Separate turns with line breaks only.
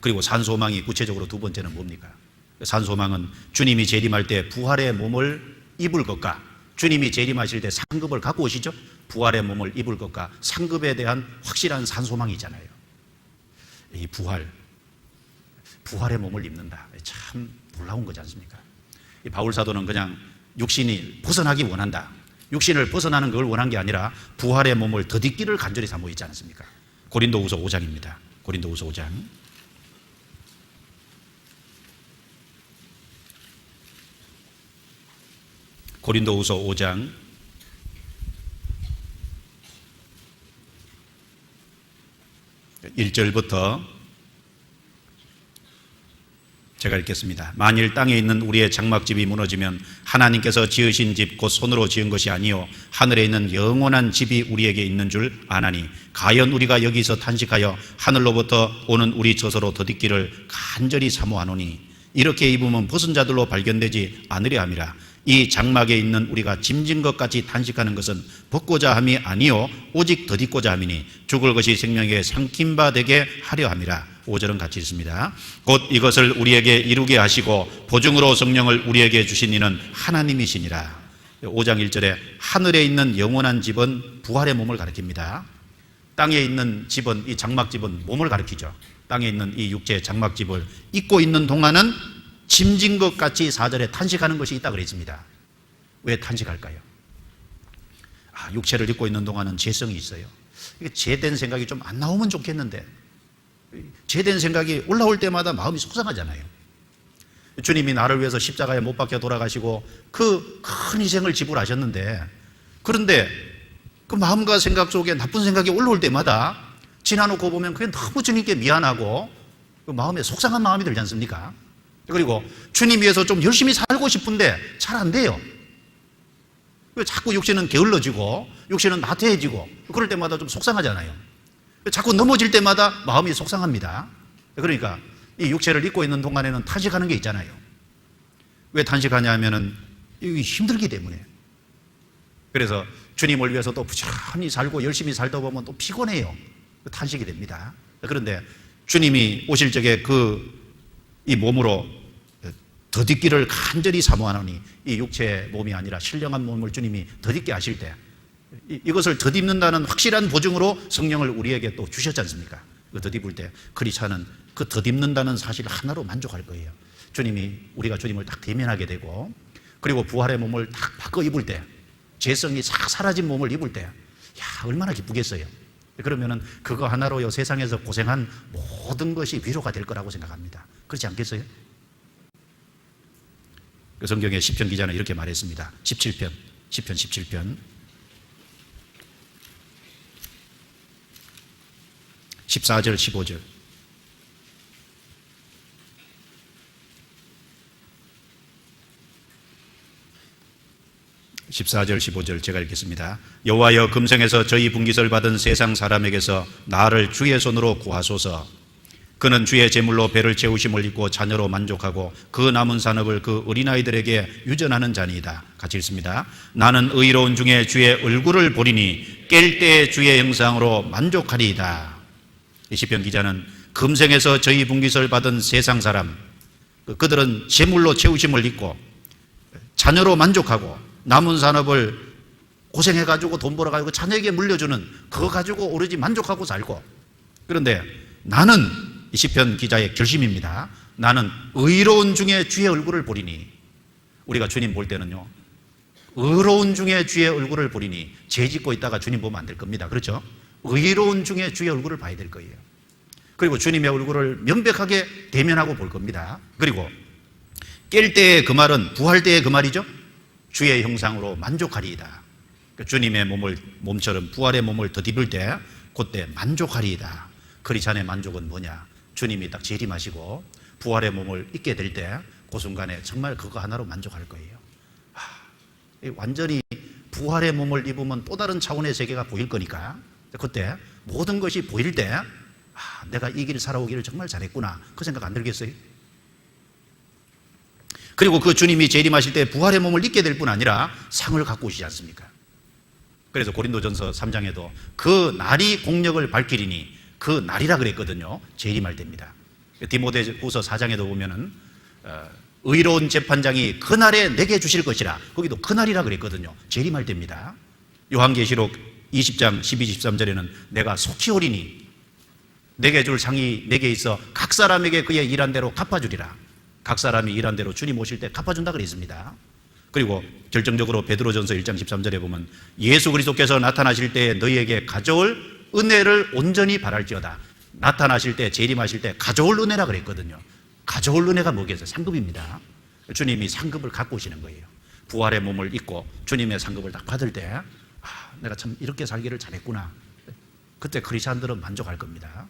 그리고 산소망이 구체적으로 두 번째는 뭡니까? 산소망은 주님이 재림할 때 부활의 몸을 입을 것과 주님이 재림하실 때 상급을 갖고 오시죠. 부활의 몸을 입을 것과 상급에 대한 확실한 산소망이잖아요. 이 부활의 몸을 입는다. 참 놀라운 거지 않습니까? 이 바울 사도는 그냥 육신이 벗어나기 원한다. 육신을 벗어나는 걸 원한 게 아니라 부활의 몸을 덧입기를 간절히 삼고 있지 않습니까? 고린도후서 5장입니다. 고린도후서 5장. 고린도후서 5장 1절부터 제가 읽겠습니다. 만일 땅에 있는 우리의 장막집이 무너지면 하나님께서 지으신 집 곧 손으로 지은 것이 아니요 하늘에 있는 영원한 집이 우리에게 있는 줄 아나니 가연 우리가 여기서 탄식하여 하늘로부터 오는 우리 저서로 덧입기를 간절히 사모하노니 이렇게 입으면 벗은 자들로 발견되지 않으려 함이라. 이 장막에 있는 우리가 짐진 것 같이 탄식하는 것은 벗고자 함이 아니요 오직 덧입고자 함이니 죽을 것이 생명에 삼킨 바 되게 하려 함이라. 5절은 같이 있습니다. 곧 이것을 우리에게 이루게 하시고 보증으로 성령을 우리에게 주신 이는 하나님이시니라. 5장 1절에 하늘에 있는 영원한 집은 부활의 몸을 가리킵니다. 땅에 있는 집은, 이 장막집은 몸을 가리키죠. 땅에 있는 이 육체의 장막집을 입고 있는 동안은 짐진 것 같이 4절에 탄식하는 것이 있다 그랬습니다. 왜 탄식할까요? 육체를 입고 있는 동안은 죄성이 있어요. 이게 죄된 생각이 좀 안 나오면 좋겠는데 죄된 생각이 올라올 때마다 마음이 속상하잖아요. 주님이 나를 위해서 십자가에 못 박혀 돌아가시고 그 큰 희생을 지불하셨는데, 그런데 그 마음과 생각 속에 나쁜 생각이 올라올 때마다 지나놓고 보면 그게 너무 주님께 미안하고 그 마음에 속상한 마음이 들지 않습니까? 그리고 주님 위해서 좀 열심히 살고 싶은데 잘 안 돼요. 자꾸 육신은 게을러지고 육신은 나태해지고 그럴 때마다 좀 속상하잖아요. 자꾸 넘어질 때마다 마음이 속상합니다. 그러니까 이 육체를 입고 있는 동안에는 탄식하는 게 있잖아요. 왜 탄식하냐 하면은 힘들기 때문에. 그래서 주님을 위해서 또 부지런히 살고 열심히 살다 보면 또 피곤해요. 탄식이 됩니다. 그런데 주님이 오실 적에 이 몸으로 덧입기를 간절히 사모하노니 이 육체의 몸이 아니라 신령한 몸을 주님이 덧입게 하실 때 이것을 덧입는다는 확실한 보증으로 성령을 우리에게 또 주셨지 않습니까? 그 덧입을 때 크리스찬은 그 덧입는다는 사실 하나로 만족할 거예요. 우리가 주님을 딱 대면하게 되고, 그리고 부활의 몸을 딱 바꿔 입을 때, 죄성이 싹 사라진 몸을 입을 때, 얼마나 기쁘겠어요. 그러면은 그거 하나로 세상에서 고생한 모든 것이 위로가 될 거라고 생각합니다. 그렇지 않겠어요? 그 성경의 시편 기자는 이렇게 말했습니다. 17편 17편 14절 15절 14절 15절 제가 읽겠습니다. 여호와여 금생에서 저희 분깃을 받은 세상 사람에게서 나를 주의 손으로 구하소서. 그는 주의 제물로 배를 채우심을 입고 자녀로 만족하고 그 남은 산업을 그 어린아이들에게 유전하는 자니이다. 같이 읽습니다. 나는 의로운 중에 주의 얼굴을 보리니 깰 때 주의 형상으로 만족하리이다. 이 시편 기자는 금생에서 저희 분깃을 받은 세상 사람, 그들은 제물로 채우심을 입고 자녀로 만족하고 남은 산업을 고생해가지고 돈 벌어가지고 자녀에게 물려주는 그거 가지고 오로지 만족하고 살고, 그런데 나는, 이 시편 기자의 결심입니다. 나는 의로운 중에 주의 얼굴을 보리니. 우리가 주님 볼 때는요, 의로운 중에 주의 얼굴을 보리니, 죄 짓고 있다가 주님 보면 안 될 겁니다. 그렇죠? 의로운 중에 주의 얼굴을 봐야 될 거예요. 그리고 주님의 얼굴을 명백하게 대면하고 볼 겁니다. 그리고 깰 때의 그 말은 부활 때의 그 말이죠. 주의 형상으로 만족하리이다. 주님의 몸처럼 부활의 몸을 덧입을 때 그때 만족하리이다. 크리스찬의 만족은 뭐냐? 주님이 딱 재림하시고 부활의 몸을 입게 될 때 그 순간에 정말 그거 하나로 만족할 거예요. 완전히 부활의 몸을 입으면 또 다른 차원의 세계가 보일 거니까 그때 모든 것이 보일 때 내가 이 길을 살아오기를 정말 잘했구나, 그 생각 안 들겠어요? 그리고 그 주님이 재림하실 때 부활의 몸을 입게 될 뿐 아니라 상을 갖고 오시지 않습니까? 그래서 고린도전서 3장에도 그 날이 공력을 밝히리니, 그 날이라 그랬거든요. 재림할 때입니다. 디모데후서 4장에도 보면은 의로운 재판장이 그날에 내게 주실 것이라, 거기도 그날이라 그랬거든요. 재림할 때입니다. 요한계시록 20장 12, 13절에는 내가 속히 오리니 내게 줄 상이 내게 있어 각 사람에게 그의 일한 대로 갚아주리라. 각 사람이 일한 대로 주님 오실 때 갚아준다 그랬습니다. 그리고 결정적으로 베드로전서 1장 13절에 보면 예수 그리스도께서 나타나실 때 너희에게 가져올 은혜를 온전히 바랄지어다. 나타나실 때, 재림하실 때 가져올 은혜라 그랬거든요. 가져올 은혜가 뭐겠어요? 상급입니다. 주님이 상급을 갖고 오시는 거예요. 부활의 몸을 입고 주님의 상급을 딱 받을 때 내가 참 이렇게 살기를 잘했구나. 그때 크리스찬들은 만족할 겁니다.